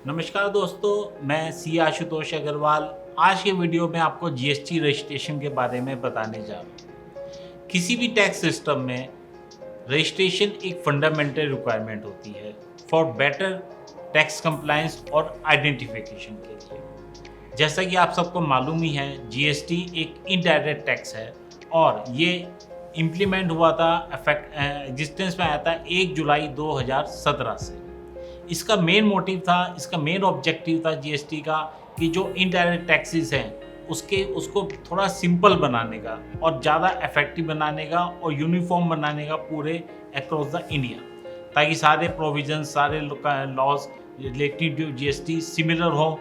नमस्कार दोस्तों, मैं सी आशुतोष अग्रवाल। आज के वीडियो में आपको जीएसटी रजिस्ट्रेशन के बारे में बताने जा रहा हूँ। किसी भी टैक्स सिस्टम में रजिस्ट्रेशन एक फंडामेंटल रिक्वायरमेंट होती है फॉर बेटर टैक्स कंप्लायंस और आइडेंटिफिकेशन के लिए। जैसा कि आप सबको मालूम ही है, जीएसटी एक इनडायरेक्ट टैक्स है और ये इम्प्लीमेंट हुआ था, एग्जिस्टेंस में आया था 1 जुलाई 2017 से। इसका मेन ऑब्जेक्टिव था जीएसटी का कि जो इनडायरेक्ट टैक्सेस हैं उसको थोड़ा सिंपल बनाने का और ज़्यादा इफेक्टिव बनाने का और यूनिफॉर्म बनाने का पूरे अक्रॉस द इंडिया, ताकि सारे प्रोविजन, सारे laws related to GST similar हो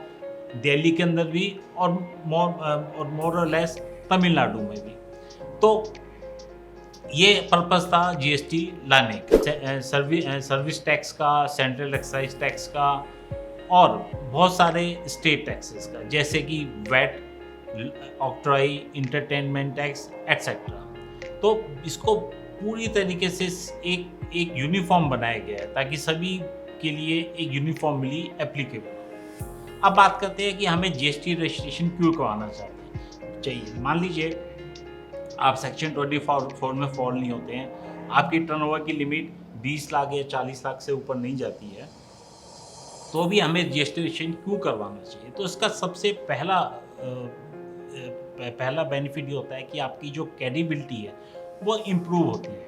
दिल्ली के अंदर भी और मोर और लेस तमिलनाडु में भी। तो ये पर्पस था जीएसटी लाने का, सर्विस टैक्स का, सेंट्रल एक्साइज टैक्स का और बहुत सारे स्टेट टैक्सेस का, जैसे कि VAT, octroi, entertainment tax etcetera. तो इसको पूरी तरीके से एक यूनिफॉर्म बनाया गया है ताकि सभी के लिए एक यूनिफॉर्मली एप्लीकेबल। अब बात करते हैं कि हमें जीएसटी रजिस्ट्रेशन क्यों करवाना चाहिए। मान लीजिए आप सेक्शन 24 में फॉल नहीं होते हैं, आपकी टर्नओवर की लिमिट 20 लाख या 40 लाख से ऊपर नहीं जाती है, तो भी हमें जीएसटी रजिस्ट्रेशन क्यों करवाना चाहिए। तो इसका सबसे पहला बेनिफिट ये होता है कि आपकी जो क्रेडिबिलिटी है वो इम्प्रूव होती है।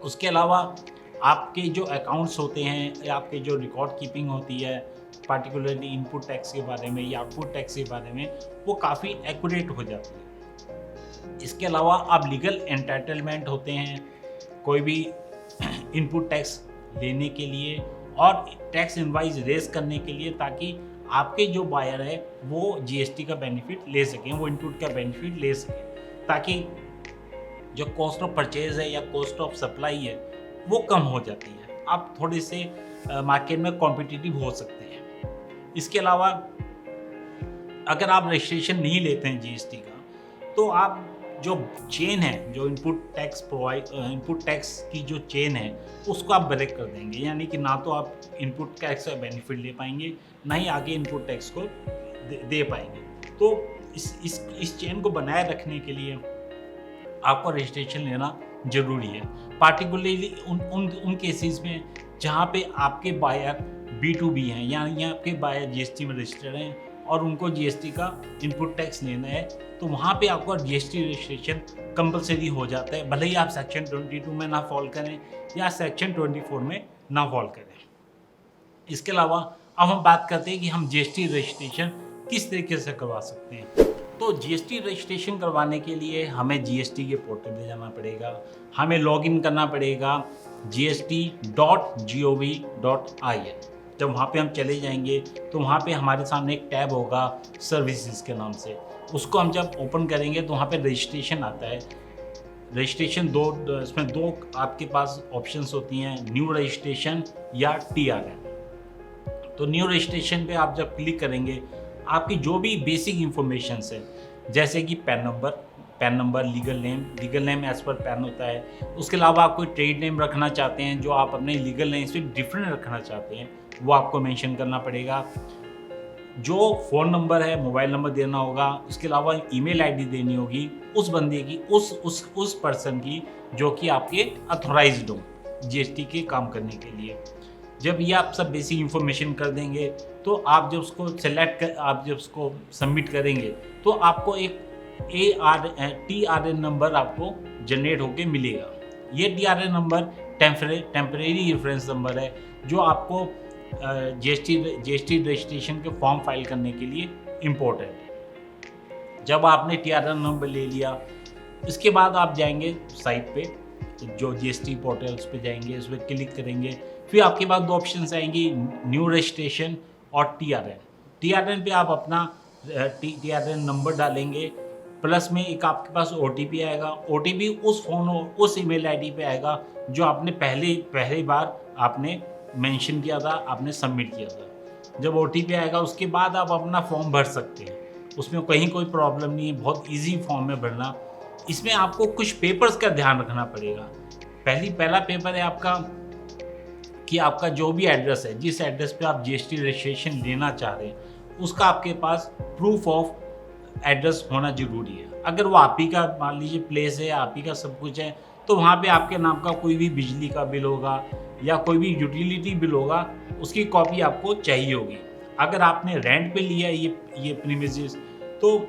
उसके अलावा आपके जो अकाउंट्स होते हैं या आपके जो रिकॉर्ड कीपिंग होती है, पार्टिकुलरली इनपुट टैक्स के बारे में या आउटपुट टैक्स के बारे में, वो काफ़ी एक्यूरेट हो जाती है। इसके अलावा आप लीगल एंटाइटलमेंट होते हैं कोई भी इनपुट टैक्स लेने के लिए और टैक्स इनवाइस रेज करने के लिए, ताकि आपके जो बायर है वो जीएसटी का बेनिफिट ले सकें, वो इनपुट का बेनिफिट ले सकें, ताकि जो कॉस्ट ऑफ परचेज है या कॉस्ट ऑफ सप्लाई है वो कम हो जाती है। आप थोड़े से मार्केट में कॉम्पिटिटिव हो सकते हैं। इसके अलावा अगर आप रजिस्ट्रेशन नहीं लेते हैं जीएसटी का, तो आप जो चेन है, जो इनपुट टैक्स की जो चेन है उसको आप ब्रेक कर देंगे, यानी कि ना तो आप इनपुट टैक्स का बेनिफिट ले पाएंगे, ना ही आगे इनपुट टैक्स को दे पाएंगे। तो इस चेन को बनाए रखने के लिए आपको रजिस्ट्रेशन लेना ज़रूरी है, पार्टिकुलरली उन केसेस में जहाँ पे आपके बायर B2B हैं, यानी आपके बायर जीएसटी में रजिस्टर्ड हैं और उनको जीएसटी का इनपुट टैक्स लेना है, तो वहाँ पे आपको जीएसटी रजिस्ट्रेशन कंपलसरी हो जाता है, भले ही आप सेक्शन 22 में ना फॉल करें या सेक्शन 24 में ना फॉल करें। इसके अलावा अब हम बात करते हैं कि हम जीएसटी रजिस्ट्रेशन किस तरीके से करवा सकते हैं। तो जीएसटी रजिस्ट्रेशन करवाने के लिए हमें जीएसटी के पोर्टल में जाना पड़ेगा, हमें लॉगिन करना पड़ेगा gst.gov.in। जब वहाँ पे हम चले जाएंगे तो वहाँ पे हमारे सामने एक टैब होगा सर्विसेज के नाम से, उसको हम जब ओपन करेंगे तो वहाँ पे रजिस्ट्रेशन आता है। रजिस्ट्रेशन इसमें दो आपके पास ऑप्शंस होती हैं, न्यू रजिस्ट्रेशन या TRN। तो न्यू रजिस्ट्रेशन पे आप जब क्लिक करेंगे, आपकी जो भी बेसिक इंफॉर्मेशन है, जैसे कि PAN number, legal name as per PAN होता है। उसके अलावा आप कोई ट्रेड नेम रखना चाहते हैं जो आप अपने लीगल नेम से डिफरेंट रखना चाहते हैं, वो आपको मेंशन करना पड़ेगा। जो फ़ोन नंबर है, मोबाइल नंबर देना होगा। उसके अलावा ईमेल आईडी देनी होगी उस बंदे की, उस पर्सन की जो कि आपके अथोराइज्ड हो जीएसटी के काम करने के लिए। जब ये आप सब बेसिक इंफॉर्मेशन कर देंगे तो आप जब उसको आप जब उसको सबमिट करेंगे तो आपको एक TRN नंबर आपको जनरेट होके मिलेगा। ये TRN number temporary reference number है जो आपको जीएसटी रजिस्ट्रेशन के फॉर्म फाइल करने के लिए इम्पोर्टेंट है। जब आपने TRN नंबर ले लिया, इसके बाद आप जाएंगे साइट पे, जो जीएसटी पोर्टल्स पे जाएंगे, उस पर क्लिक करेंगे, फिर आपके पास दो ऑप्शंस आएंगी, न्यू रजिस्ट्रेशन और TRN पे आप अपना TRN नंबर डालेंगे, प्लस में एक आपके पास OTP आएगा। OTP उस ईमेल आईडी पे आएगा जो आपने पहली बार आपने मेंशन किया था, आपने सबमिट किया था। जब OTP आएगा उसके बाद आप अपना फॉर्म भर सकते हैं, उसमें कहीं कोई प्रॉब्लम नहीं है, बहुत इजी फॉर्म है भरना। इसमें आपको कुछ पेपर्स का ध्यान रखना पड़ेगा। पहला पेपर है आपका कि आपका जो भी एड्रेस है, जिस एड्रेस पे आप जीएसटी रजिस्ट्रेशन लेना चाह रहे हैं, उसका आपके पास प्रूफ ऑफ एड्रेस होना ज़रूरी है। अगर वो आप ही का मान लीजिए प्लेस है, आप ही का सब कुछ है, तो वहाँ पे आपके नाम का कोई भी बिजली का बिल होगा या कोई भी यूटिलिटी बिल होगा, उसकी कॉपी आपको चाहिए होगी। अगर आपने रेंट पे लिया ये प्रीमिसेस, तो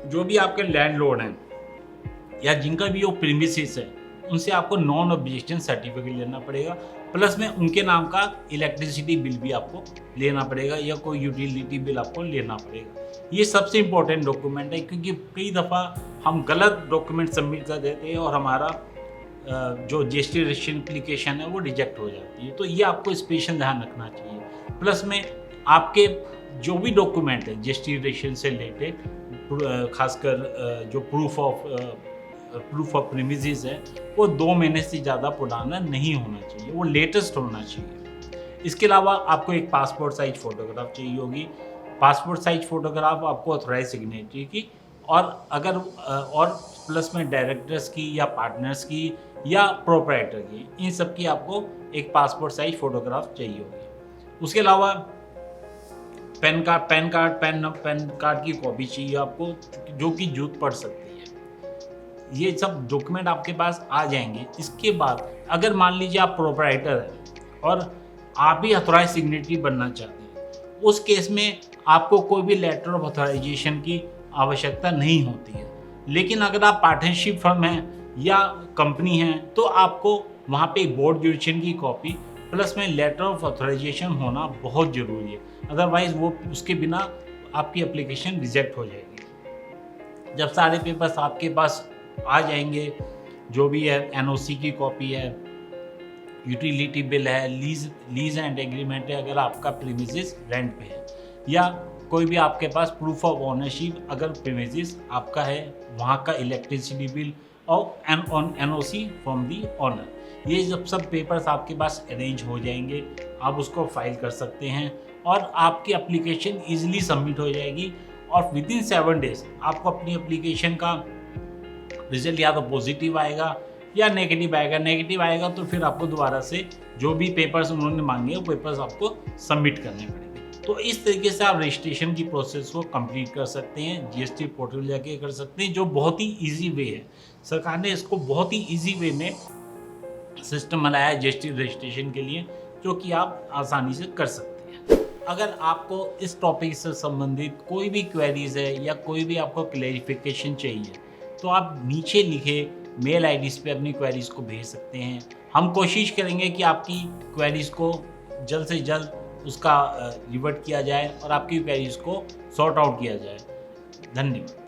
जो भी आपके लैंडलॉर्ड हैं या जिनका भी वो प्रीमिसेस है, उनसे आपको नॉन ऑब्जेक्शन सर्टिफिकेट लेना पड़ेगा, प्लस में उनके नाम का इलेक्ट्रिसिटी बिल भी आपको लेना पड़ेगा या कोई यूटिलिटी बिल आपको लेना पड़ेगा। ये सबसे इम्पोर्टेंट डॉक्यूमेंट है, क्योंकि कई दफ़ा हम गलत डॉक्यूमेंट सबमिट कर देते हैं और हमारा जो जीएसटी रजिस्ट्रेशन एप्लीकेशन है वो रिजेक्ट हो जाती है। तो ये आपको स्पेशल ध्यान रखना चाहिए। प्लस में आपके जो भी डॉक्यूमेंट है जीएसटी रजिस्ट्रेशन से रिलेटेड, खासकर जो प्रूफ ऑफ प्रीमिसेस है, वो 2 महीने से ज़्यादा पुराना नहीं होना चाहिए, वो लेटेस्ट होना चाहिए। इसके अलावा आपको एक पासपोर्ट साइज फ़ोटोग्राफ चाहिए होगी। पासपोर्ट साइज फ़ोटोग्राफ आपको ऑथराइज सिग्नेचरी की और अगर और प्लस में डायरेक्टर्स की या पार्टनर्स की या प्रोप्राइटर की, इन सब की आपको एक पासपोर्ट साइज फ़ोटोग्राफ चाहिए होगी। उसके अलावा पैन कार्ड की कॉपी चाहिए आपको, जो कि जरूरत पड़ सकती है। ये सब डॉक्यूमेंट आपके पास आ जाएंगे। इसके बाद अगर मान लीजिए आप प्रोप्राइटर हैं और आप भी ऑथराइज सिग्नेटरी बनना चाहते हैं, उस केस में आपको कोई भी लेटर ऑफ ऑथराइजेशन की आवश्यकता नहीं होती है। लेकिन अगर आप पार्टनरशिप फर्म हैं या कंपनी है, तो आपको वहाँ पे बोर्ड जुडिशन की कॉपी प्लस में लेटर ऑफ ऑथराइजेशन होना बहुत ज़रूरी है। अदरवाइज़ वो उसके बिना आपकी एप्लीकेशन रिजेक्ट हो जाएगी। जब सारे पेपर्स आपके पास आ जाएंगे, जो भी है एनओसी की कॉपी है, यूटिलिटी बिल है, लीज एंड एग्रीमेंट है अगर आपका प्रीमिसेस रेंट पे है, या कोई भी आपके पास प्रूफ ऑफ ओनरशिप अगर प्रीमिसेस आपका है, वहाँ का इलेक्ट्रिसिटी बिल और एनओसी फ्रॉम दी ओनर, ये जब सब पेपर्स आपके पास अरेंज हो जाएंगे, आप उसको फाइल कर सकते हैं और आपकी एप्लीकेशन ईजिली सबमिट हो जाएगी। और विदिन 7 डेज आपको अपनी एप्लीकेशन का रिजल्ट या तो पॉजिटिव आएगा या नेगेटिव आएगा। नेगेटिव आएगा तो फिर आपको दोबारा से जो भी पेपर्स उन्होंने मांगे वो पेपर्स आपको सबमिट करने पड़ेंगे। तो इस तरीके से आप रजिस्ट्रेशन की प्रोसेस को कंप्लीट कर सकते हैं, जीएसटी पोर्टल जाके कर सकते हैं, जो बहुत ही इजी वे है। सरकार ने इसको बहुत ही इजी वे में सिस्टम बनाया है जीएसटी रजिस्ट्रेशन के लिए, जो कि आप आसानी से कर सकते हैं। अगर आपको इस टॉपिक से संबंधित कोई भी क्वेरीज है या कोई भी आपको क्लैरिफिकेशन चाहिए, तो आप नीचे लिखे मेल आईडीज़ पे अपनी क्वेरीज को भेज सकते हैं। हम कोशिश करेंगे कि आपकी क्वेरीज को जल्द से जल्द उसका रिवर्ट किया जाए और आपकी क्वेरीज को सॉर्ट आउट किया जाए। धन्यवाद।